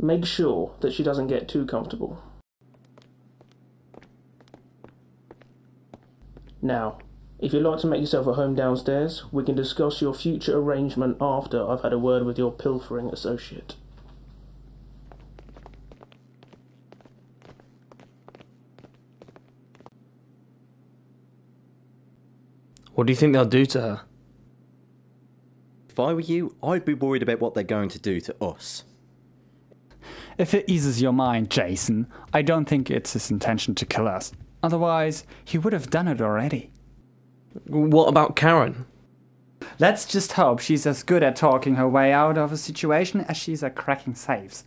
Make sure that she doesn't get too comfortable. Now, if you'd like to make yourself at home downstairs, we can discuss your future arrangement after I've had a word with your pilfering associate. What do you think they'll do to her? If I were you, I'd be worried about what they're going to do to us. If it eases your mind, Jason, I don't think it's his intention to kill us. Otherwise, he would have done it already. What about Karen? Let's just hope she's as good at talking her way out of a situation as she's at cracking safes.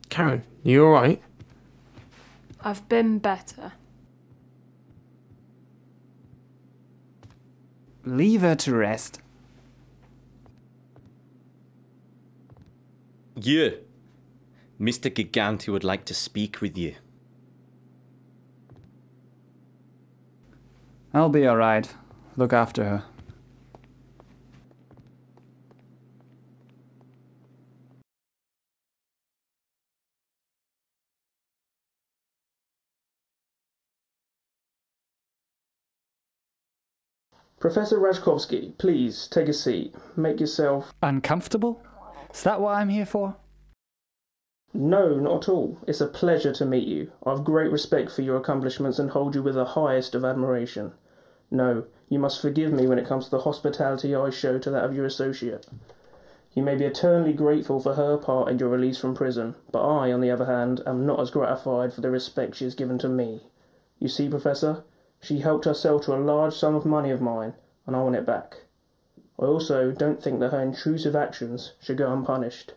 Karen, you alright? I've been better. Leave her to rest. You! Mr. Giganti would like to speak with you. I'll be alright. Look after her. Professor Rajkovsky, please take a seat. Make yourself... Uncomfortable? Is that what I'm here for? No, not at all. It's a pleasure to meet you. I have great respect for your accomplishments and hold you with the highest of admiration. No, you must forgive me when it comes to the hospitality I show to that of your associate. You may be eternally grateful for her part in your release from prison, but I, on the other hand, am not as gratified for the respect she has given to me. You see, Professor, she helped herself to a large sum of money of mine, and I want it back. I also don't think that her intrusive actions should go unpunished.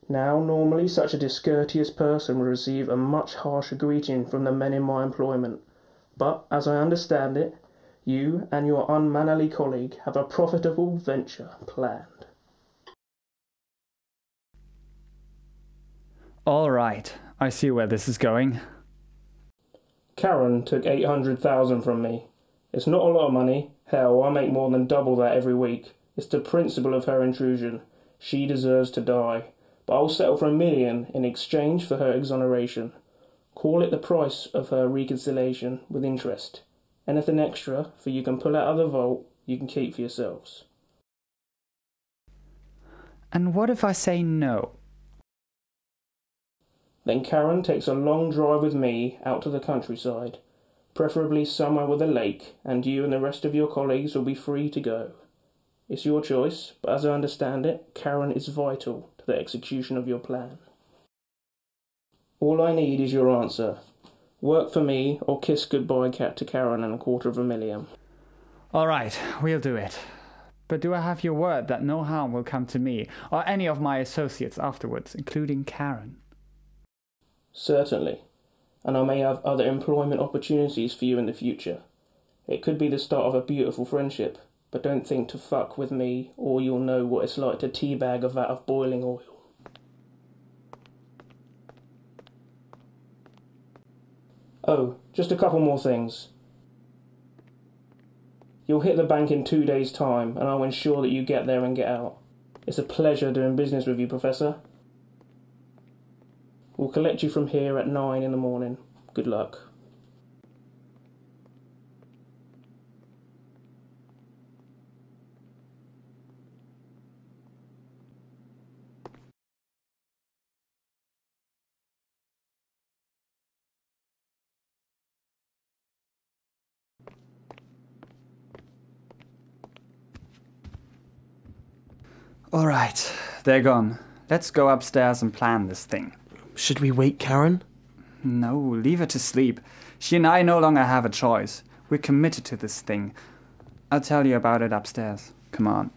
Now, normally, such a discourteous person would receive a much harsher greeting from the men in my employment, but, as I understand it, you and your unmannerly colleague have a profitable venture planned. All right, I see where this is going. Karen took $800,000 from me. It's not a lot of money. Hell, I make more than double that every week. It's the principle of her intrusion. She deserves to die. But I'll settle for $1 million in exchange for her exoneration. Call it the price of her reconciliation with interest. Anything extra, for you can pull out of the vault, you can keep for yourselves. And what if I say no? Then Karen takes a long drive with me out to the countryside, preferably somewhere with a lake, and you and the rest of your colleagues will be free to go. It's your choice, but as I understand it, Karen is vital to the execution of your plan. All I need is your answer. Work for me, or kiss goodbye cat to Karen and $250,000. All right, we'll do it. But do I have your word that no harm will come to me, or any of my associates afterwards, including Karen? Certainly, and I may have other employment opportunities for you in the future. It could be the start of a beautiful friendship, but don't think to fuck with me, or you'll know what it's like to teabag a vat of boiling oil. Oh, just a couple more things. You'll hit the bank in 2 days' time, and I'll ensure that you get there and get out. It's a pleasure doing business with you, Professor. We'll collect you from here at 9 in the morning. Good luck. All right, they're gone. Let's go upstairs and plan this thing. Should we wake Karen? No, leave her to sleep. She and I no longer have a choice. We're committed to this thing. I'll tell you about it upstairs. Come on.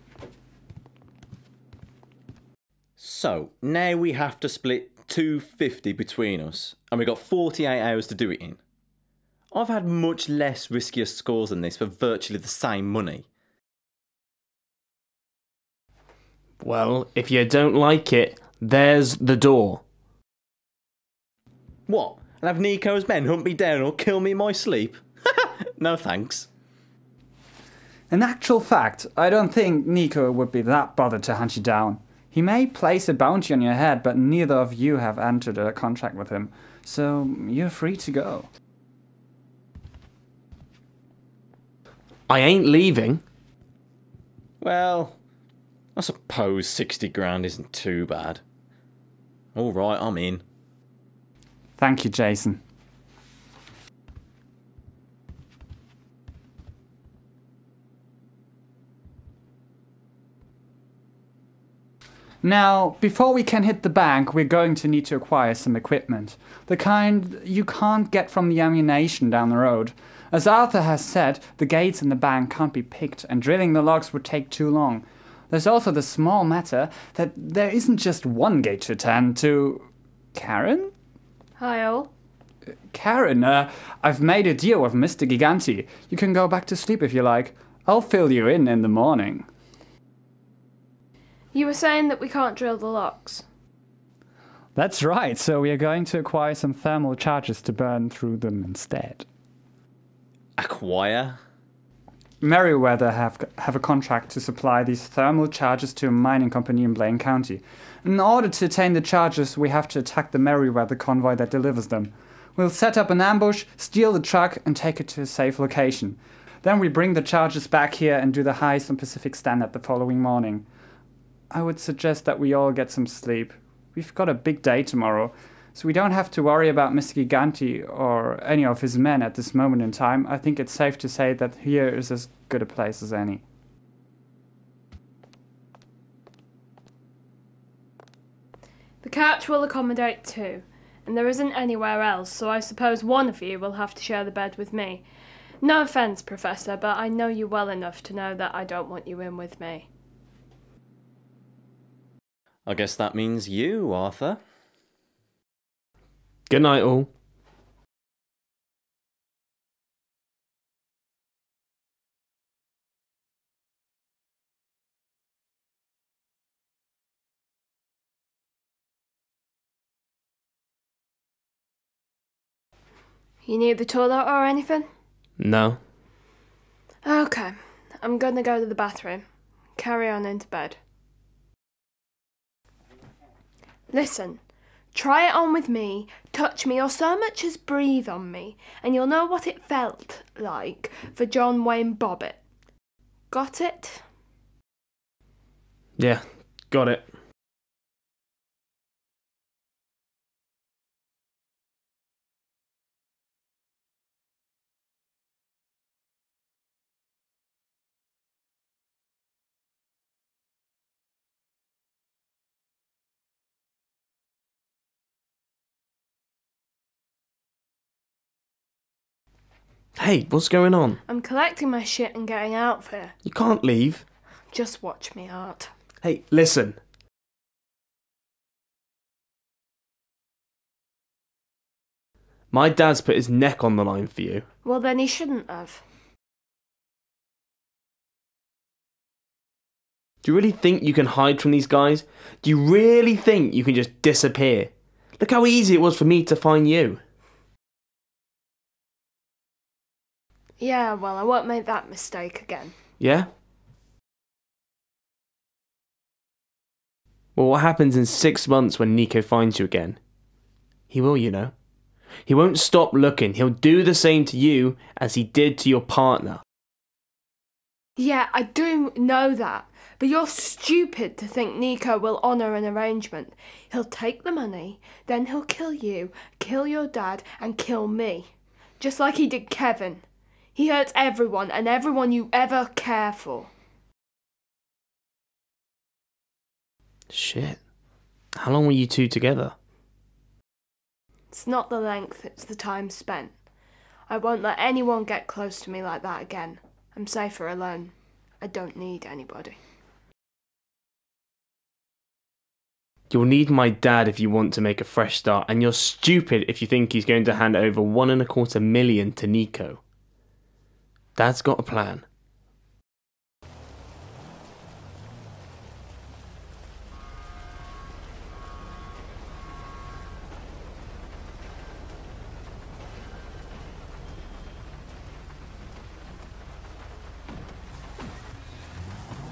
So, now we have to split $250 between us, and we've got 48 hours to do it in. I've had much less riskier scores than this for virtually the same money. Well, if you don't like it, there's the door. What? And have Nico's men hunt me down or kill me in my sleep? No thanks. In actual fact, I don't think Nico would be that bothered to hunt you down. He may place a bounty on your head, but neither of you have entered a contract with him, so you're free to go. I ain't leaving. Well, I suppose 60 grand isn't too bad. Alright, I'm in. Thank you, Jason. Now, before we can hit the bank, we're going to need to acquire some equipment. The kind you can't get from the ammunition down the road. As Arthur has said, the gates in the bank can't be picked, and drilling the locks would take too long. There's also the small matter that there isn't just one gate to attend to. Karen? Hi all. Karen, I've made a deal with Mr. Giganti. You can go back to sleep if you like. I'll fill you in the morning. You were saying that we can't drill the locks. That's right, so we are going to acquire some thermal charges to burn through them instead. Acquire? Merryweather have a contract to supply these thermal charges to a mining company in Blaine County. In order to attain the charges, we have to attack the Merryweather convoy that delivers them. We'll set up an ambush, steal the truck, and take it to a safe location. Then we bring the charges back here and do the heist on Pacific Standard the following morning. I would suggest that we all get some sleep. We've got a big day tomorrow, so we don't have to worry about Mr. Giganti or any of his men at this moment in time. I think it's safe to say that here is as good a place as any. The couch will accommodate 2, and there isn't anywhere else, so I suppose one of you will have to share the bed with me. No offence, Professor, but I know you well enough to know that I don't want you in with me. I guess that means you, Arthur. Good night, all. You need the toilet or anything? No. Okay, I'm gonna go to the bathroom. Carry on into bed. Listen, try it on with me, touch me, or so much as breathe on me, and you'll know what it felt like for John Wayne Bobbitt. Got it? Yeah, got it. Hey, what's going on? I'm collecting my shit and getting out of here. You can't leave. Just watch me, Art. Hey, listen. My dad's put his neck on the line for you. Well, then he shouldn't have. Do you really think you can hide from these guys? Do you really think you can just disappear? Look how easy it was for me to find you. Yeah, well, I won't make that mistake again. Yeah? Well, what happens in 6 months when Nico finds you again? He will, you know. He won't stop looking. He'll do the same to you as he did to your partner. Yeah, I do know that. But you're stupid to think Nico will honour an arrangement. He'll take the money, then he'll kill you, kill your dad, and kill me. Just like he did Kevin. He hurts everyone, and everyone you ever care for. Shit. How long were you two together? It's not the length, it's the time spent. I won't let anyone get close to me like that again. I'm safer alone. I don't need anybody. You'll need my dad if you want to make a fresh start, and you're stupid if you think he's going to hand over 1.25 million to Nico. Dad's got a plan.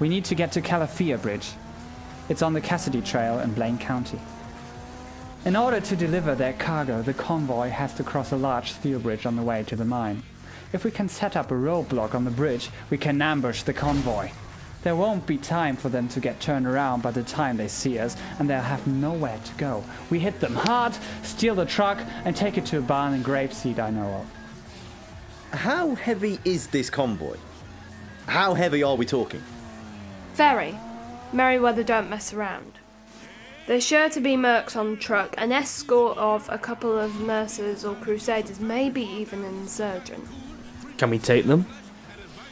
We need to get to Kalipluche Bridge. It's on the Cassidy Trail in Blaine County. In order to deliver their cargo, the convoy has to cross a large steel bridge on the way to the mine. If we can set up a roadblock on the bridge, we can ambush the convoy. There won't be time for them to get turned around by the time they see us, and they'll have nowhere to go. We hit them hard, steal the truck, and take it to a barn in Grapeseed I know of. How heavy is this convoy? How heavy are we talking? Very. Merryweather don't mess around. There's sure to be mercs on the truck, an escort of a couple of mercers or crusaders, maybe even an insurgent. Can we take them?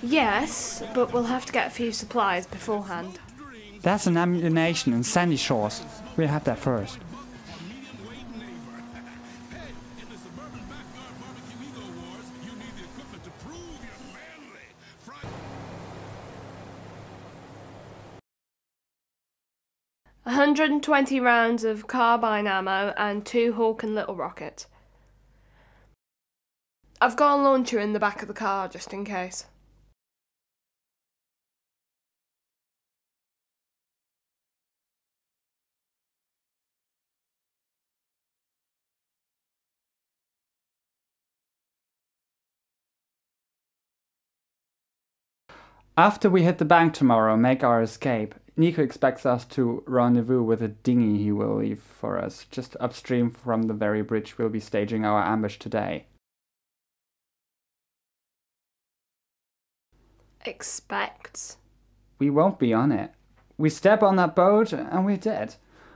Yes, but we'll have to get a few supplies beforehand. That's an ammunition in Sandy Shores. We'll have that first. $120 rounds of carbine ammo and 2 Hawk and Little rockets. I've got a launcher in the back of the car just in case. After we hit the bank tomorrow and make our escape, Nico expects us to rendezvous with a dinghy he will leave for us, just upstream from the very bridge we'll be staging our ambush today. Expects? We won't be on it. We step on that boat and we're dead.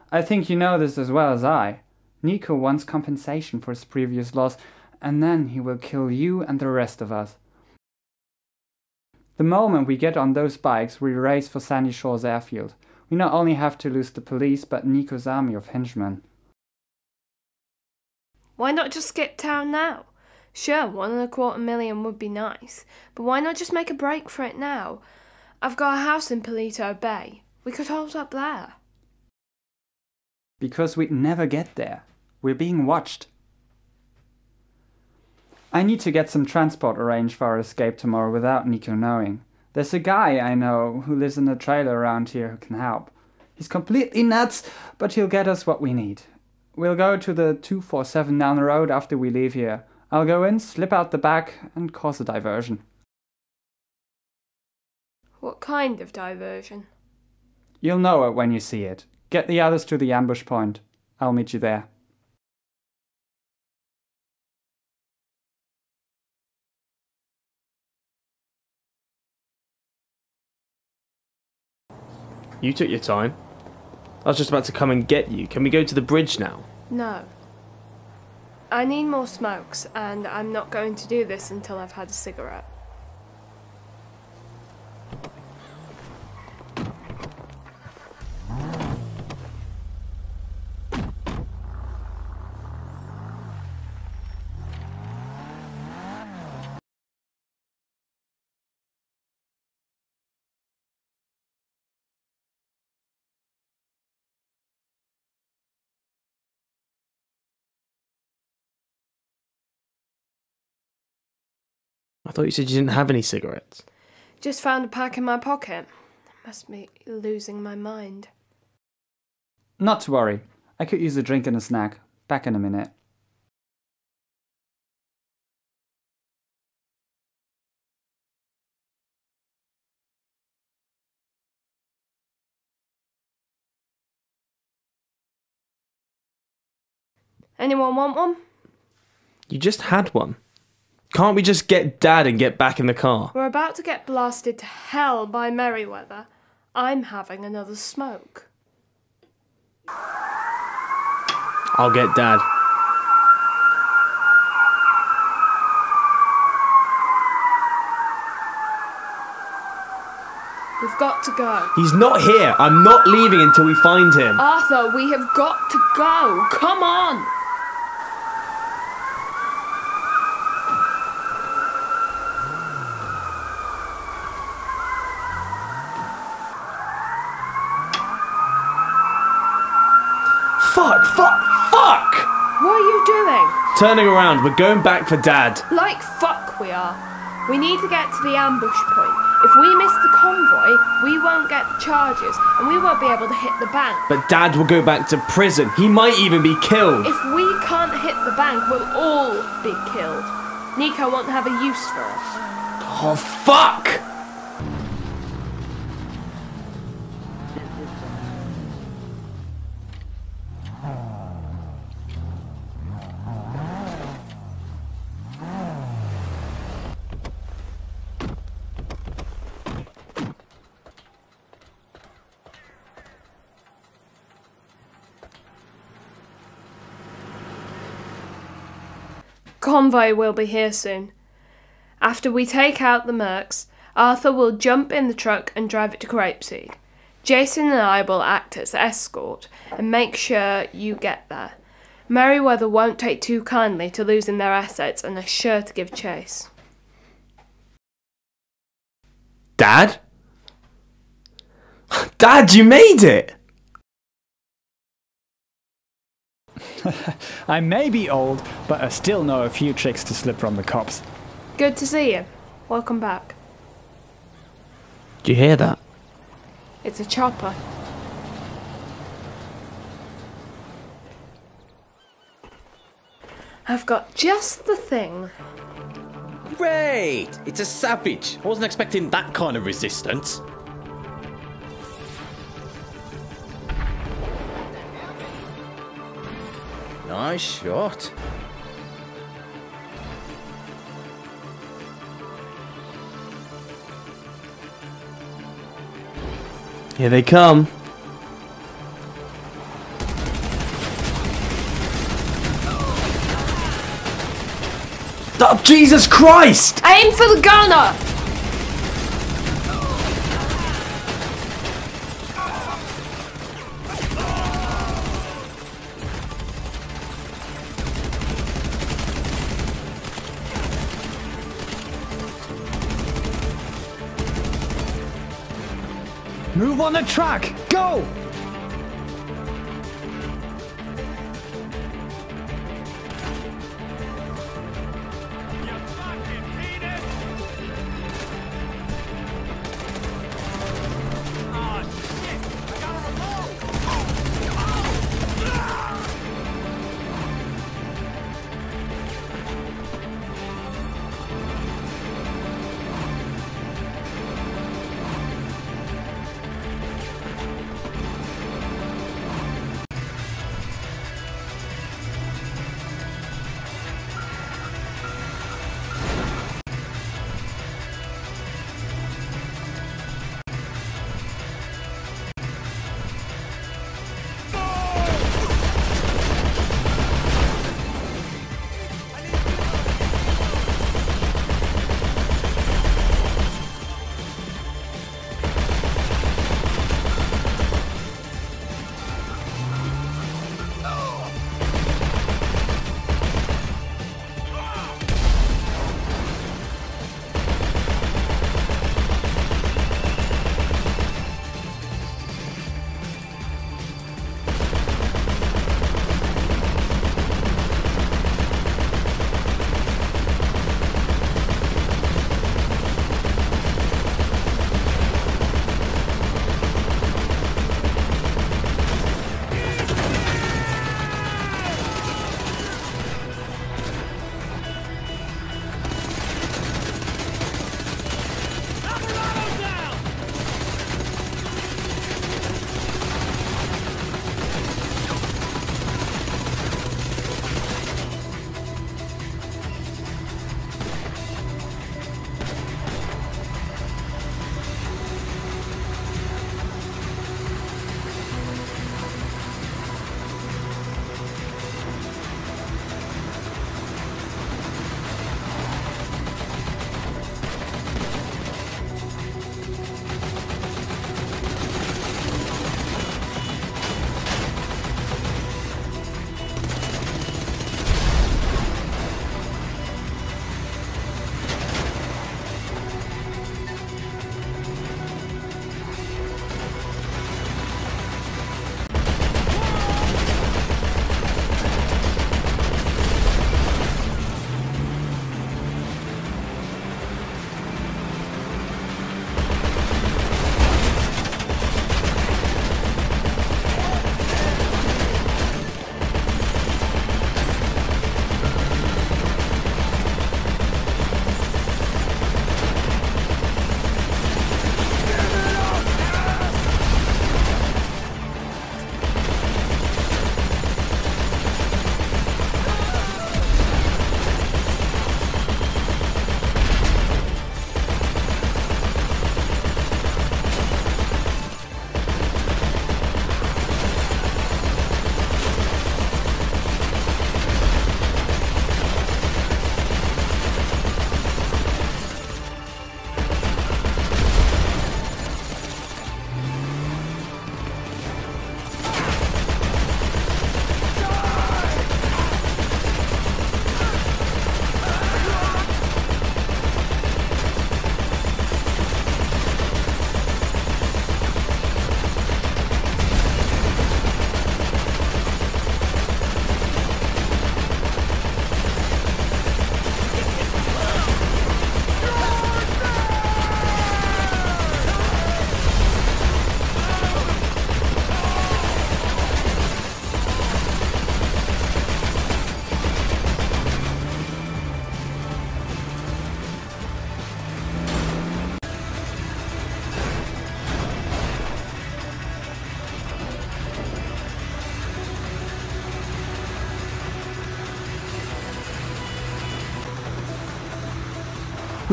I think you know this as well as I. Nico wants compensation for his previous loss, and then he will kill you and the rest of us. The moment we get on those bikes, we race for Sandy Shores Airfield. We not only have to lose the police, but Nico's army of henchmen. Why not just skip town now? Sure, $1.25 million would be nice, but why not just make a break for it now? I've got a house in Palito Bay. We could hold up there. Because we'd never get there. We're being watched. I need to get some transport arranged for our escape tomorrow without Nico knowing. There's a guy I know who lives in a trailer around here who can help. He's completely nuts, but he'll get us what we need. We'll go to the 247 down the road after we leave here. I'll go in, slip out the back, and cause a diversion. What kind of diversion? You'll know it when you see it. Get the others to the ambush point. I'll meet you there. You took your time. I was just about to come and get you. Can we go to the bridge now? No. I need more smokes, and I'm not going to do this until I've had a cigarette. I thought you said you didn't have any cigarettes. Just found a pack in my pocket. Must be losing my mind. Not to worry. I could use a drink and a snack. Back in a minute. Anyone want one? You just had one. Can't we just get Dad and get back in the car? We're about to get blasted to hell by Merryweather. I'm having another smoke. I'll get Dad. We've got to go. He's not here. I'm not leaving until we find him. Arthur, we have got to go. Come on. Fuck! What are you doing? Turning around, we're going back for Dad. Like fuck we are. We need to get to the ambush point. If we miss the convoy, we won't get the charges and we won't be able to hit the bank. But Dad will go back to prison. He might even be killed. If we can't hit the bank, we'll all be killed. Nico won't have a use for us. Oh, fuck! Convoy will be here soon. After we take out the mercs, Arthur will jump in the truck and drive it to Grapeseed. Jason and I will act as escort and make sure you get there. Merryweather won't take too kindly to losing their assets and are sure to give chase. Dad? Dad, you made it! I may be old, but I still know a few tricks to slip from the cops. Good to see you. Welcome back. Do you hear that? It's a chopper. I've got just the thing. Great! It's a Savage. I wasn't expecting that kind of resistance. Nice shot. Here they come. Oh, Jesus Christ! Aim for the gunner! Move on the track! Go!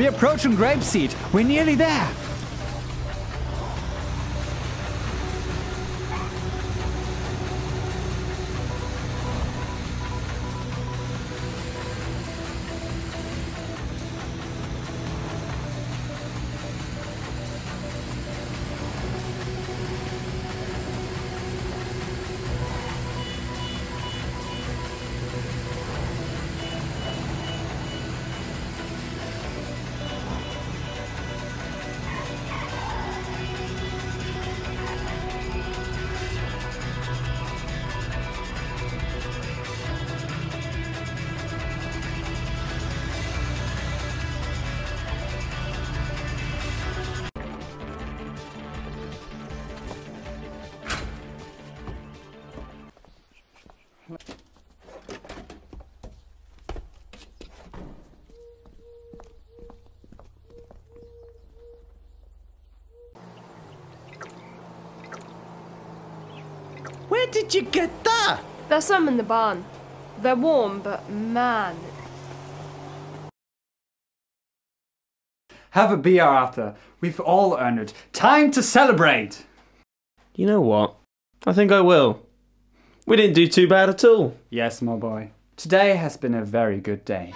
We're approaching Grapeseed. We're nearly there. Where did you get that? There's some in the barn. They're warm, but man. Have a beer, Arthur. We've all earned it. Time to celebrate! You know what? I think I will. We didn't do too bad at all. Yes, my boy. Today has been a very good day.